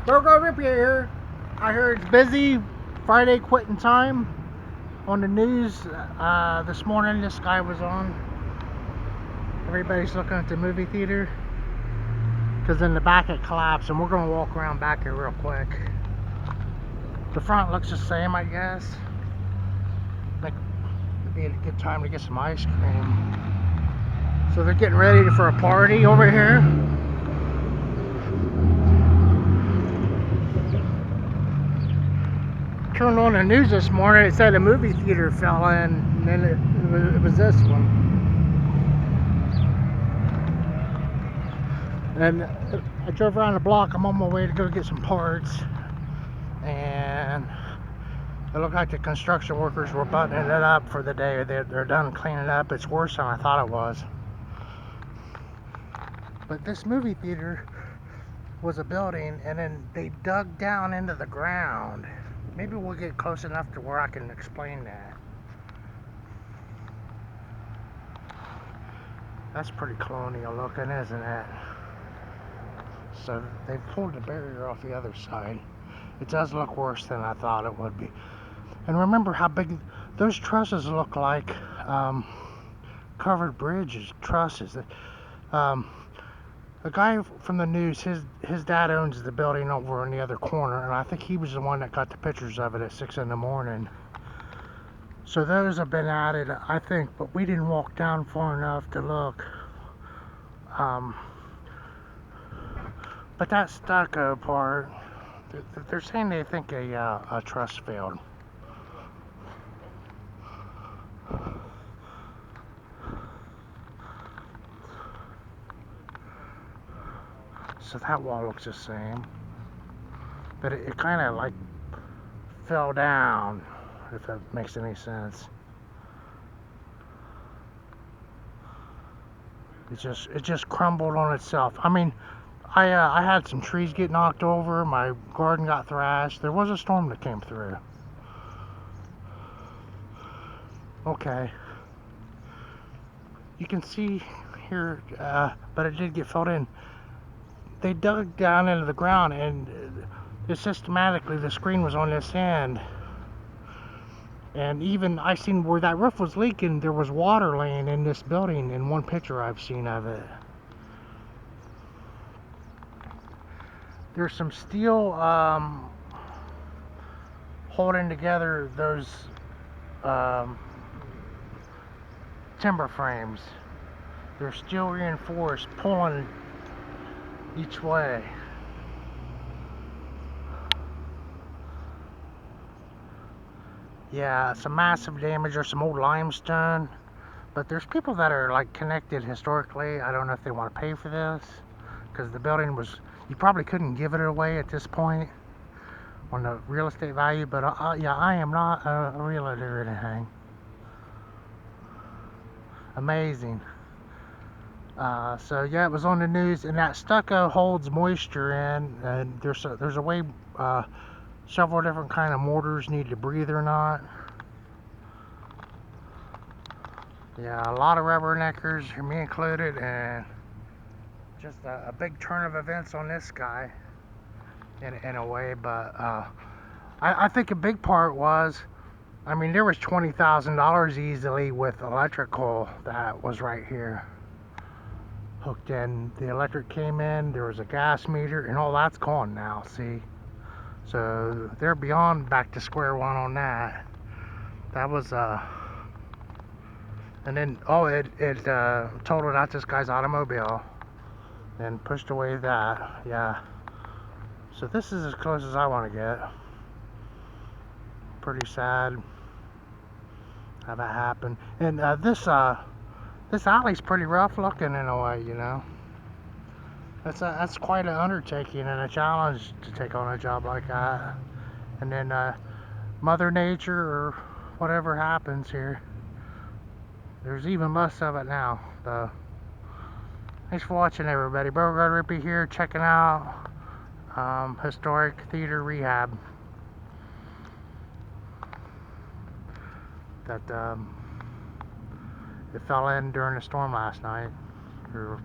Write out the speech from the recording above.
Rippy here. I heard it's busy. Friday quitting time. On the news this morning, this guy was on. Everybody's looking at the movie theater because in the back it collapsed, and we're going to walk around back here real quick. The front looks the same, I guess. Like it'd be a good time to get some ice cream. So they're getting ready for a party over here. Turned on the news this morning, it said a movie theater fell in, and then it was this one. And I drove around the block. I'm on my way to go get some parts, and it looked like the construction workers were buttoning it up for the day. They're done cleaning up. It's worse than I thought it was. But this movie theater was a building, and then they dug down into the ground. Maybe we'll get close enough to where I can explain that. That's pretty colonial looking, isn't it? So they pulled the barrier off the other side. It does look worse than I thought it would be. And remember how big those trusses look like. Covered bridges, trusses. A guy from the news, his dad owns the building over in the other corner, and I think he was the one that got the pictures of it at 6 in the morning. So those have been added, I think, but we didn't walk down far enough to look. But that stucco part, they're saying they think a truss failed. So that wall looks the same, but it kind of like fell down, if that makes any sense. It just crumbled on itself. I mean, I had some trees get knocked over, my garden got thrashed. There was a storm that came through. Okay, you can see here, but it did get filled in. They dug down into the ground, and systematically the screen was on this end. And even I seen where that roof was leaking, there was water laying in this building in one picture I've seen of it. There's some steel holding together those timber frames. They're steel reinforced, pulling each way. Yeah, some massive damage. There's some old limestone, but there's people that are like connected historically. I don't know if they want to pay for this, because the building was, you probably couldn't give it away at this point on the real estate value, but yeah, I am not a realtor or anything. Amazing. So yeah, it was on the news, and that stucco holds moisture in, and there's a way several different kind of mortars need to breathe or not. Yeah, a lot of rubberneckers, me included, and just a big turn of events on this guy in a way. But I think a big part was, I mean, there was $20,000 easily with electrical that was right here hooked in. The electric came in, there was a gas meter, and all that's gone now, see? So they're beyond back to square one on that. That was and then it totaled out this guy's automobile and pushed away that. Yeah, so this is as close as I want to get. Pretty sad how that happened. And this alley's pretty rough looking in a way, you know. That's quite an undertaking and a challenge to take on a job like that. And then Mother Nature, or whatever happens here, there's even less of it now. So thanks for watching, everybody. Rippy here, checking out historic theater rehab that it fell in during the storm last night, or